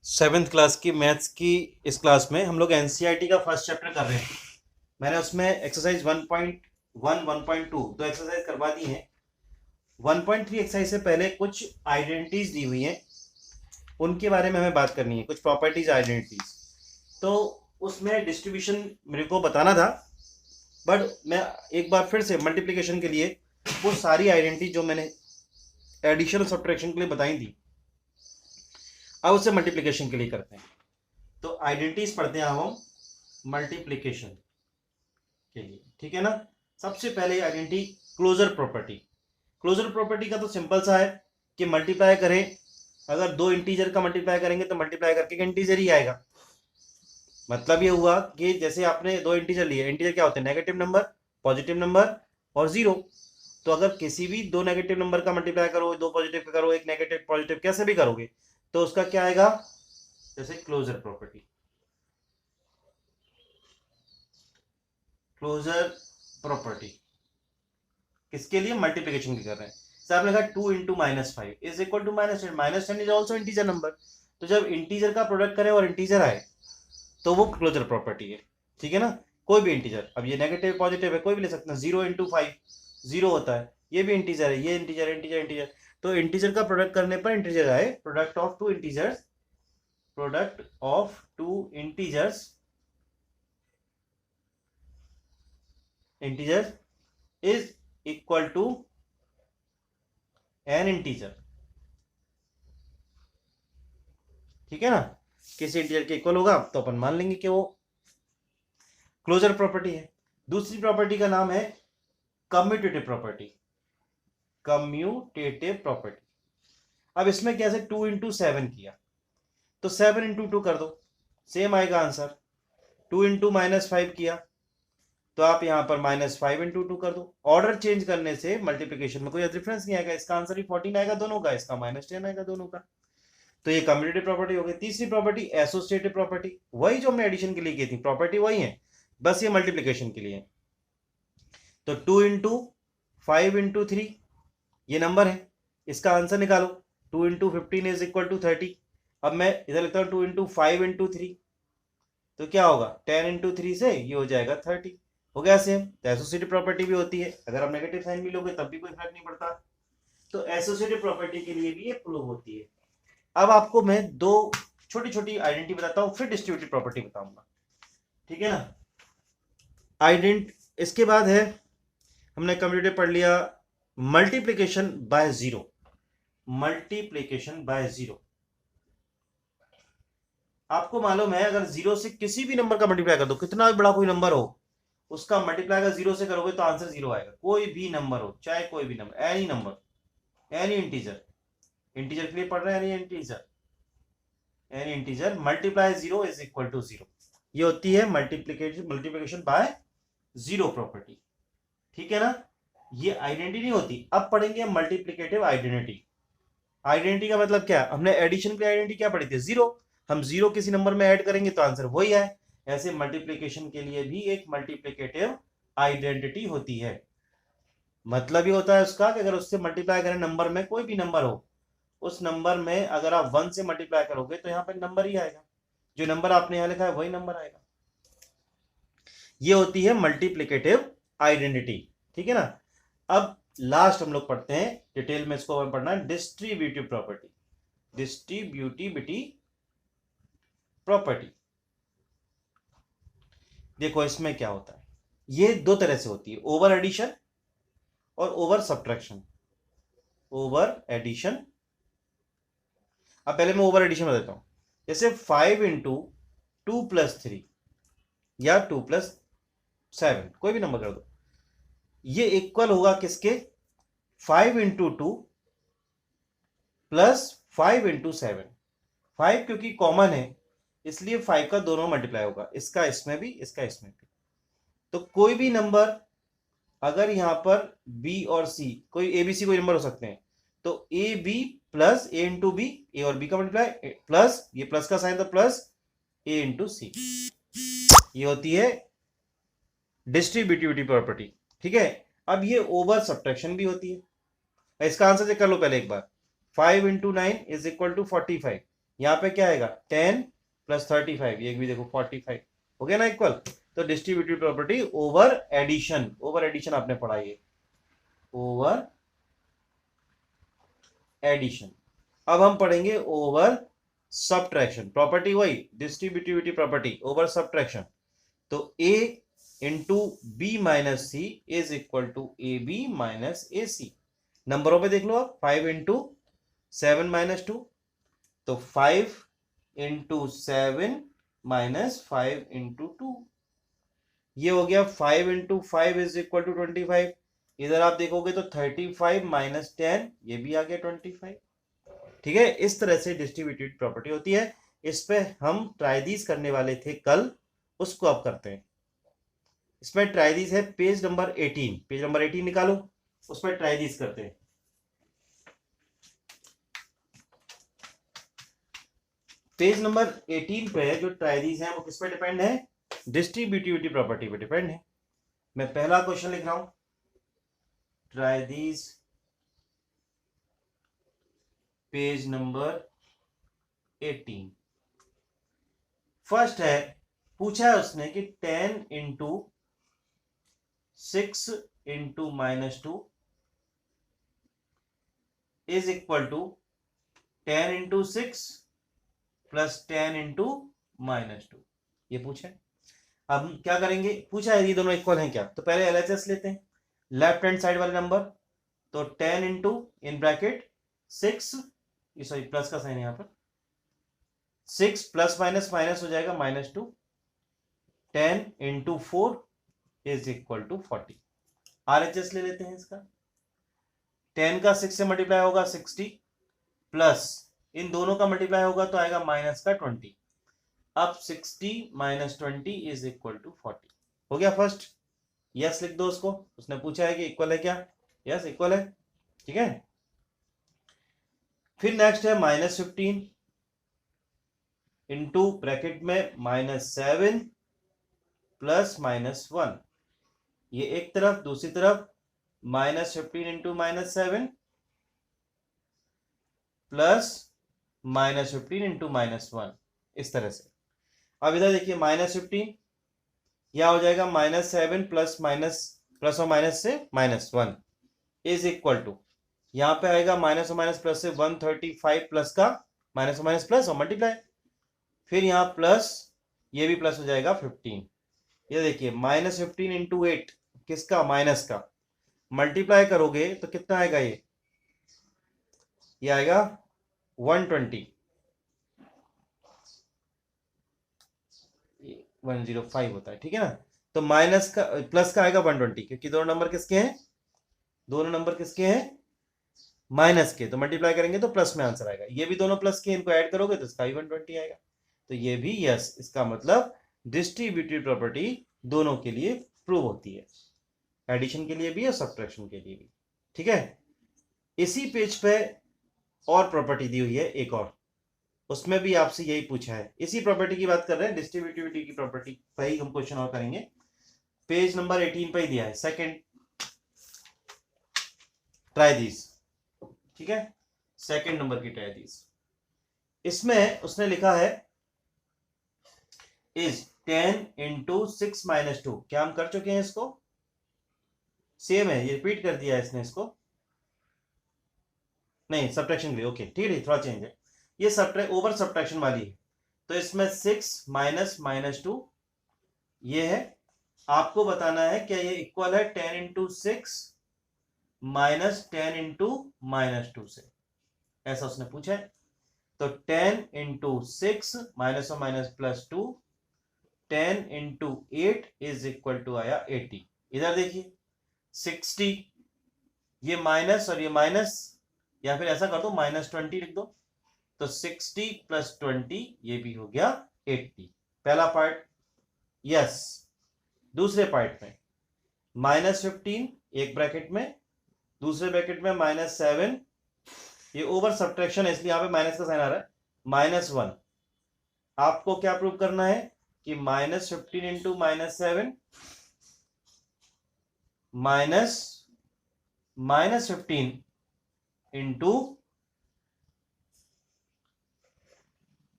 Seventh class की maths की इस क्लास में हम लोग एनसीईआरटी का फर्स्ट चैप्टर कर रहे हैं। मैंने उसमें एक्सरसाइज 1.1 1.2 दो एक्सरसाइज करवा दी हैं। 1.3 एक्सरसाइज से पहले कुछ आइडेंटिटीज दी हुई हैं, उनके बारे में हमें बात करनी है, कुछ प्रॉपर्टीज आइडेंटिटीज। तो उसमें डिस्ट्रीब्यूशन मेरे को बताना था, बट मैं एक बार फिर से मल्टीप्लिकेशन के लिए वो सारी आइडेंटिटी जो मैंने एडिशन और सब्ट्रैक्शन के लिए बताई थी, अब उसे मल्टीप्लिकेशन के लिए करते हैं। तो आइडेंटिटीज पढ़ते हैं हम मल्टीप्लिकेशन के लिए, ठीक है ना। सबसे पहले identity closure property. Closure property का तो सिंपल सा है कि मल्टीप्लाई करें, अगर दो इंटीजर का मल्टीप्लाई करेंगे तो मल्टीप्लाई करके इंटीजर ही आएगा। मतलब ये हुआ कि जैसे आपने दो इंटीजर लिए, इंटीजर क्या होते हैं? नेगेटिव नंबर, पॉजिटिव नंबर और जीरो। तो अगर किसी भी दो नेगेटिव नंबर का मल्टीप्लाई करो, दो पॉजिटिव का करो, एक नेगेटिव पॉजिटिव कैसे भी करोगे, तो उसका क्या आएगा? जैसे क्लोजर प्रॉपर्टी, क्लोजर प्रॉपर्टी किसके लिए? मल्टीप्लिकेशन की कर रहे हैं। जैसे आपने कहा 2 into -5 is equal to -10। -10 is also integer number. तो जब इंटीजर का प्रोडक्ट करें और इंटीजर आए तो वो क्लोजर प्रॉपर्टी है, ठीक है ना। कोई भी इंटीजर, अब ये नेगेटिव पॉजिटिव है, कोई भी ले सकते हैं। 0 इंटू 5 जीरो होता है, ये भी इंटीजर है, ये इंटीजर इंटीजर इंटीजर। तो इंटीजर का प्रोडक्ट करने पर इंटीजर आए, product of two integers, product of two integers, integer is equal to an integer, ठीक है ना। किसी इंटीजर के इक्वल होगा तो अपन मान लेंगे कि वो क्लोजर प्रॉपर्टी है। दूसरी प्रॉपर्टी का नाम है कम्यूटेटिव प्रॉपर्टी। कम्यूटेटिव प्रॉपर्टी, अब इसमें कैसे 2 इंटू 7 किया तो 7 इंटू 2 कर दो, सेम आएगा आंसर। 2 इंटू -5 किया तो आप यहां पर -5 इंटू 2 कर दो। ऑर्डर चेंज करने से मल्टीप्लिकेशन में कोई डिफरेंस नहीं आएगा, इसका आंसर भी 14 आएगा दोनों का, इसका -10 आएगा दोनों का। तो ये कम्यूटेटिव प्रॉपर्टी हो गई। तीसरी प्रॉपर्टी एसोसिएटिव प्रॉपर्टी, वही जो हमने एडिशन के लिए की थी, प्रॉपर्टी वही है, बस ये मल्टीप्लिकेशन के लिए। तो 2 इंटू 5 इंटू 3 ये नंबर है, इसका आंसर निकालो। 2 इंटू 15 इज इक्वल टू 30। अब मैं इधर लिखता हूं 2 इंटू 5 इंटू 3, तो क्या होगा? 10 इंटू 3 से ये हो जाएगा 30। हो गया सेम। तो एसोसिएटिव प्रॉपर्टी भी होती है, अगर आप नेगेटिव साइन भी लोगे तब भी कोई फर्क नहीं पड़ता। तो एसोसिएटिव प्रॉपर्टी के लिए भी ये प्रूव होती है। अब आपको मैं दो छोटी छोटी आइडेंटिटी बताता हूं, फिर डिस्ट्रीब्यूटिव प्रॉपर्टी बताऊंगा, ठीक है ना। आइडेंट इसके बाद है, हमने कम्यूटेटिव पढ़ लिया, multiplication by zero. Multiplication by zero, आपको मालूम है अगर जीरो से किसी भी नंबर का मल्टीप्लाई कर दो, कितना भी बड़ा कोई नंबर हो, उसका मल्टीप्लाई अगर जीरो से करोगे तो आंसर जीरो आएगा। कोई भी नंबर हो, चाहे कोई भी number, any number, any integer, integer के लिए पढ़ रहे हैं, any integer, any integer multiply zero is equal to zero. ये होती है मल्टीप्लिकेशन बाय जीरो प्रॉपर्टी, ठीक है ना। ये आइडेंटिटी नहीं होती। अब पढ़ेंगे मल्टीप्लिकेटिव आइडेंटिटी। आइडेंटिटी का मतलब क्या? हमने एडिशन की आइडेंटिटी क्या पढ़ी थी? जीरो। हम जीरो किसी नंबर में ऐड करेंगे तो आंसर वही है। ऐसे मल्टीप्लिकेशन के लिए भी एक मल्टीप्लिकेटिव आइडेंटिटी होती है। मतलब ये होता है उसका कि अगर उससे मल्टीप्लाई करें नंबर में, कोई भी नंबर हो, उस नंबर में अगर आप 1 से मल्टीप्लाई करोगे तो यहाँ पे नंबर ही आएगा, जो नंबर आपने यहाँ लिखा है वही नंबर आएगा। ये होती है मल्टीप्लिकेटिव आइडेंटिटी, ठीक है ना। अब लास्ट हम लोग पढ़ते हैं, डिटेल में इसको हमें पढ़ना है, डिस्ट्रीब्यूटिव प्रॉपर्टी। डिस्ट्रीब्यूटिविटी प्रॉपर्टी, देखो इसमें क्या होता है। ये दो तरह से होती है, ओवर एडिशन और ओवर सब्ट्रैक्शन। ओवर एडिशन, अब पहले मैं ओवर एडिशन बता देता हूं। जैसे 5 इंटू 2 प्लस 3 या 2 प्लस 7, कोई भी नंबर कर दो, ये इक्वल होगा किसके? 5 इंटू 2 प्लस 5 इंटू 7। 5 क्योंकि कॉमन है इसलिए 5 का दोनों मल्टीप्लाई होगा, इसका इसमें भी, इसका इसमें भी। तो कोई भी नंबर, अगर यहां पर बी और सी, कोई ए बी सी कोई नंबर हो सकते हैं, तो A B plus A into B, A और बी का मल्टीप्लाई प्लस, ये प्लस का साइन था, प्लस ए इंटू सी। ये होती है डिस्ट्रीब्यूटिविटी प्रॉपर्टी, ठीक है। अब ये ओवर सब्ट्रैक्शन भी होती है। इसका आंसर चेक कर लो पहले एक बार। 5 इंटू 9 इज इक्वल टू 45। यहाँ पे क्या आएगा 10 प्लस 35, ये भी देखो 45 हो गया ना इक्वल। तो distributive property over addition, over addition आपने पढ़ा ये, ओवर एडिशन। अब हम पढ़ेंगे ओवर सबट्रैक्शन, प्रॉपर्टी वही डिस्ट्रीब्यूटिविटी प्रॉपर्टी ओवर सबट्रैक्शन। तो a into B minus C is equal to A B minus A C. नंबरों पे देख लो आप, 5 इंटू 7 माइनस 2, तो 5 इंटू 7 माइनस 5 इंटू 2, ये हो गया 5 इंटू 5 इज इक्वल टू 25। इधर आप देखोगे तो 35 माइनस 10, ये भी आ गया 25। ठीक है, इस तरह से डिस्ट्रीब्यूटिव प्रॉपर्टी होती है। इस पे हम ट्राइदीस करने वाले थे कल, उसको अब करते हैं। इसमें ट्राइदीस है पेज नंबर 18, पेज नंबर 18 निकालो, उस पर ट्राइदीस करते हैं। पेज नंबर 18 पे जो ट्राइदीस है वो किस पे डिपेंड है, डिस्ट्रीब्यूटिविटी प्रॉपर्टी पे डिपेंड है। मैं पहला क्वेश्चन लिख रहा हूं, ट्राइदीस पेज नंबर 18। फर्स्ट है, पूछा है उसने कि 10 into 6 into minus 2 is equal to 10 into 6 plus 10 into minus 2, ये पूछा है। अब हम क्या करेंगे, पूछा है ये दोनों इक्वल हैं क्या, तो पहले एलएचएस लेते हैं, लेफ्ट हैंड साइड वाले नंबर। तो 10 इंटू इन ब्रैकेट 6, ये सॉरी प्लस का साइन है यहाँ पर, 6 प्लस माइनस माइनस हो जाएगा -2, 10 into 4 is equal to 40। RHS ले लेते हैं इसका, 10 का 6 से मल्टीप्लाई होगा 60, प्लस इन दोनों का मल्टीप्लाई होगा तो आएगा माइनस का 20। अब 60 माइनस 20 इज इक्वल टू 40 हो गया। फर्स्ट यस लिख दो उसको, उसने पूछा है कि इक्वल है क्या, यस इक्वल है, ठीक है। फिर नेक्स्ट है -15 इंटू ब्रैकेट में -7 प्लस -1, ये एक तरफ, दूसरी तरफ -15 इंटू -7 प्लस -15 इंटू -1, इस तरह से। अब इधर देखिए -15, यह हो जाएगा -7 प्लस और माइनस से -1 इज इक्वल टू, यहां पे आएगा माइनस और माइनस प्लस से 135 प्लस का माइनस और माइनस प्लस और मल्टीप्लाई, फिर यहाँ प्लस, ये भी प्लस हो जाएगा 15। ये देखिए -15 इंटू 8, किसका, माइनस का, मल्टीप्लाई करोगे तो कितना आएगा, ये आएगा 120, 105 होता है, ठीक है ना। तो माइनस का प्लस का आएगा 120, क्योंकि दोनों नंबर किसके हैं, दोनों नंबर किसके हैं, माइनस के, तो मल्टीप्लाई करेंगे तो प्लस में आंसर आएगा। ये भी दोनों प्लस के, इनको ऐड करोगे तो इसका भी 120 आएगा। तो ये भी यस, इसका मतलब डिस्ट्रीब्यूटिव प्रॉपर्टी दोनों के लिए प्रूव होती है, एडिशन के लिए भी और सब्ट्रैक्शन के लिए भी, ठीक है। इसी पेज पे और प्रॉपर्टी दी हुई है एक और, उसमें भी आपसे यही पूछा है, इसी प्रॉपर्टी की बात कर रहे हैं, डिस्ट्रीब्यूटिविटी की प्रॉपर्टी पर ही हम क्वेश्चन और करेंगे। पेज नंबर 18 पे ही दिया है, सेकंड ट्राई दिस, ठीक है, सेकंड नंबर की ट्राई दिस। इसमें उसने लिखा है इज 10 इंटू 6 माइनस 2, क्या हम कर चुके हैं इसको, सेम है, ये रिपीट कर दिया है इसने इसको, नहीं सब्ट्रैक्शन भी, ओके ठीक है, थोड़ा चेंज है, ये ओवर सब्ट्रैक्शन वाली है। तो इसमें 6 माइनस -2 ये है, आपको बताना है क्या ये इक्वल है 10 इंटू 6 माइनस 10 इंटू -2 से, ऐसा उसने पूछा है। तो 10 इंटू 6 माइनस और minus plus 2, 10 into 8 is equal to आया 80। इधर देखिए 60, ये माइनस और ये माइनस, या फिर ऐसा कर दो -20 लिख दो, तो 60 प्लस 20 ये भी हो गया 80। पहला पार्ट यस। दूसरे पार्ट में -15 एक ब्रैकेट में, दूसरे ब्रैकेट में -7, ये ओवर सब्ट्रैक्शन है इसलिए यहां पे माइनस का साइन आ रहा है, -1। आपको क्या प्रूव करना है कि -15 इंटू -7 -15 इंटू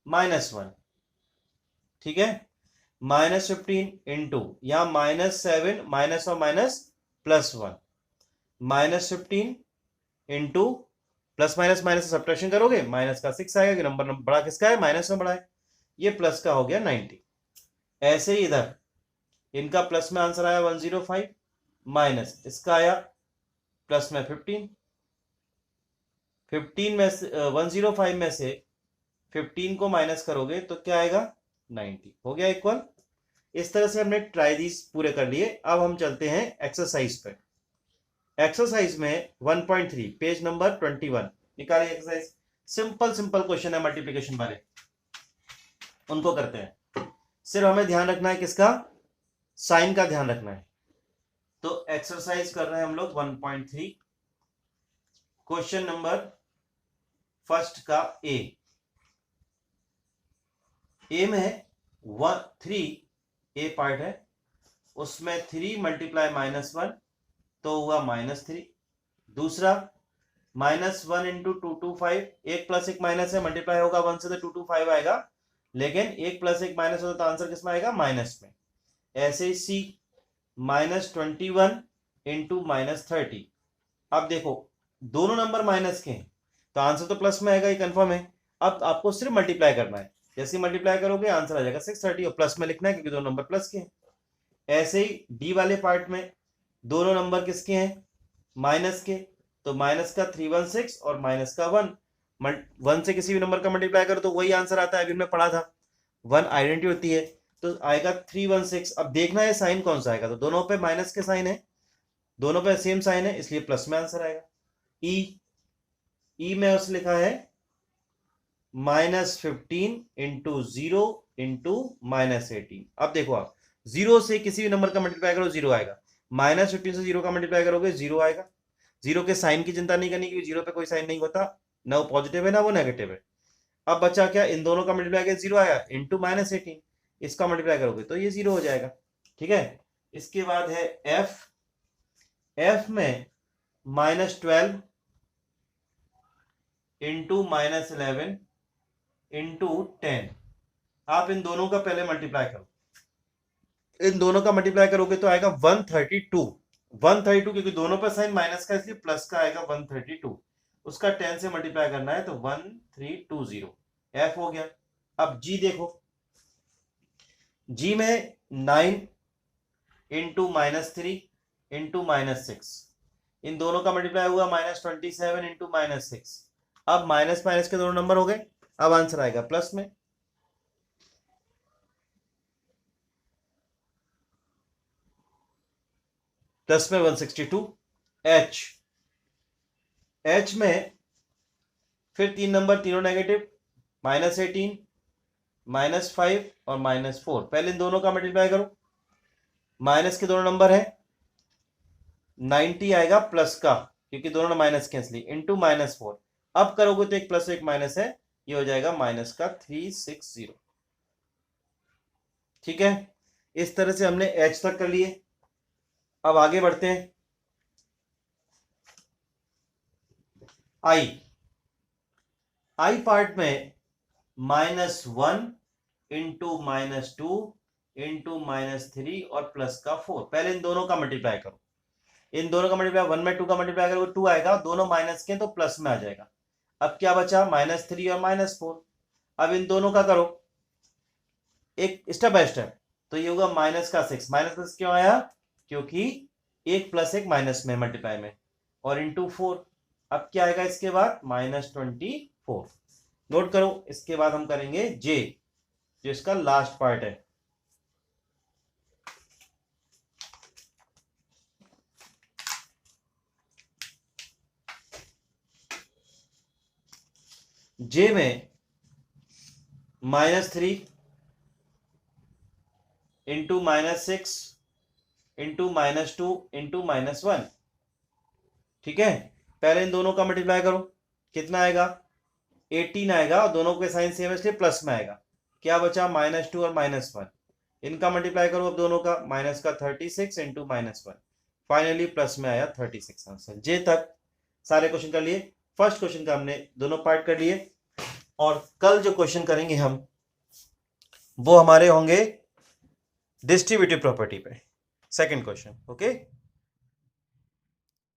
-1, ठीक है, -15 इंटू या -7 माइनस और minus +1, -15 into plus minus minus से सब्ट्रैक्शन करोगे माइनस का 6 आएगा कि नंबर बड़ा किसका है, माइनस में बड़ा है, ये प्लस का हो गया 90। ऐसे ही इधर इनका प्लस में आंसर आया 105 माइनस इसका आया प्लस में 15 में से 105 में से 15 को माइनस करोगे तो क्या आएगा 90, हो गया इक्वल। इस तरह से हमने ट्राई दीज पूरे कर लिए। अब हम चलते हैं एक्सरसाइज पे। एक्सरसाइज में 1.3 पेज नंबर 21 निकालिए एक्सरसाइज। सिंपल सिंपल क्वेश्चन है मल्टीप्लिकेशन वाले, उनको करते हैं। सिर्फ हमें ध्यान रखना है किसका, साइन का ध्यान रखना है। तो एक्सरसाइज कर रहे हैं हम लोग 1.3 क्वेश्चन नंबर फर्स्ट का ए में 3 ए पार्ट है, उसमें 3 मल्टीप्लाई -1 तो हुआ -3। दूसरा -1 इंटू 225, एक प्लस एक माइनस है, मल्टीप्लाई होगा 1 से तो 225 आएगा, लेकिन एक प्लस एक माइनस होता तो आंसर किसमें आएगा, माइनस में। ऐसे ही सी -21 इंटू -30। अब देखो दोनों नंबर माइनस के हैं तो आंसर तो प्लस में आएगा, ये कंफर्म है। अब आपको सिर्फ मल्टीप्लाई करना है, जैसे मल्टीप्लाई करोगे आंसर आ जाएगा 630 और प्लस में लिखना है क्योंकि दोनों नंबर प्लस के हैं। ऐसे ही डी वाले पार्ट में दोनों नंबर किसके हैं, माइनस के, तो माइनस का 316 और माइनस का 1, 1 से किसी भी नंबर का मल्टीप्लाई करो तो वही आंसर आता है, अभी मैं पढ़ा था 1 आइडेंटिटी होती है तो आएगा 316। अब देखना है साइन कौन सा आएगा, तो दोनों पे माइनस के साइन है, दोनों पे सेम साइन है, इसलिए प्लस में आंसर आएगा। ई में उस लिखा है -15 इंटू 0 इंटू -18। अब देखो आप 0 से किसी भी नंबर का मल्टीप्लाई करो 0 आएगा, -15 से 0 का मल्टीप्लाई करोगे 0 आएगा। 0 के साइन की चिंता नहीं करनी क्योंकि 0 पे कोई साइन नहीं होता, ना वो पॉजिटिव है ना वो नेगेटिव है। अब बचा क्या, इन दोनों का मल्टीप्लाई किया 0 आया इंटू -18, इसका मल्टीप्लाई करोगे तो ये 0 हो जाएगा, ठीक है। इसके बाद है एफ में -12 इंटू -11 इंटू 10। आप इन दोनों का पहले मल्टीप्लाई करो, इन दोनों का मल्टीप्लाई करोगे तो आएगा 132 क्योंकि दोनों पर साइन माइनस का इसलिए प्लस का आएगा 132, उसका 10 से मल्टीप्लाई करना है तो 1320, एफ हो गया। अब जी देखो, जी में 9 इंटू -3 इंटू -6, इन दोनों का मल्टीप्लाई हुआ -27 इंटू -6। अब माइनस माइनस के दोनों नंबर हो गए, अब आंसर आएगा प्लस में। प्लस में 162। एच में फिर 3 नंबर तीनों नेगेटिव, -18 -5 और -4। पहले इन दोनों का मल्टीप्लाई करो, माइनस के दोनों नंबर है 90 आएगा प्लस का क्योंकि दोनों माइनस कैंसिल, इंटू -4। अब करोगे तो एक प्लस एक माइनस है, ये हो जाएगा माइनस का 360, ठीक है। इस तरह से हमने एच तक कर लिए। अब आगे बढ़ते हैं आई पार्ट में -1 इंटू -2 इंटू -3 और प्लस का 4। पहले इन दोनों का मल्टीप्लाई करो, इन दोनों का मल्टीप्लाई 1 में 2 का मल्टीप्लाई करोगे 2 आएगा, दोनों माइनस के तो प्लस में आ जाएगा। अब क्या बचा, -3 और -4। अब इन दोनों का करो एक स्टेप बाय स्टेप, तो ये होगा -6। माइनस क्यों आया, क्योंकि एक प्लस एक माइनस में मल्टीप्लाई में, और इंटू 4। अब क्या आएगा इसके बाद -24। नोट करो, इसके बाद हम करेंगे जे, जो इसका लास्ट पार्ट है। जे में -3 इंटू -6 इंटू -2 इंटू -1, ठीक है। पहले इन दोनों का मल्टीप्लाई करो, कितना आएगा 18 आएगा, और दोनों के साइन सेम इसलिए प्लस में आएगा। क्या बचा -2 और -1, इनका मल्टीप्लाई करो अब दोनों का, माइनस का 36 इंटू -1, फाइनली प्लस में आया 36 आंसर। जे तक सारे क्वेश्चन कर लिए। फर्स्ट क्वेश्चन का हमने दोनों पार्ट कर लिए। और कल जो क्वेश्चन करेंगे हम वो हमारे होंगे डिस्ट्रीब्यूटिव प्रॉपर्टी पे, सेकंड क्वेश्चन। ओके।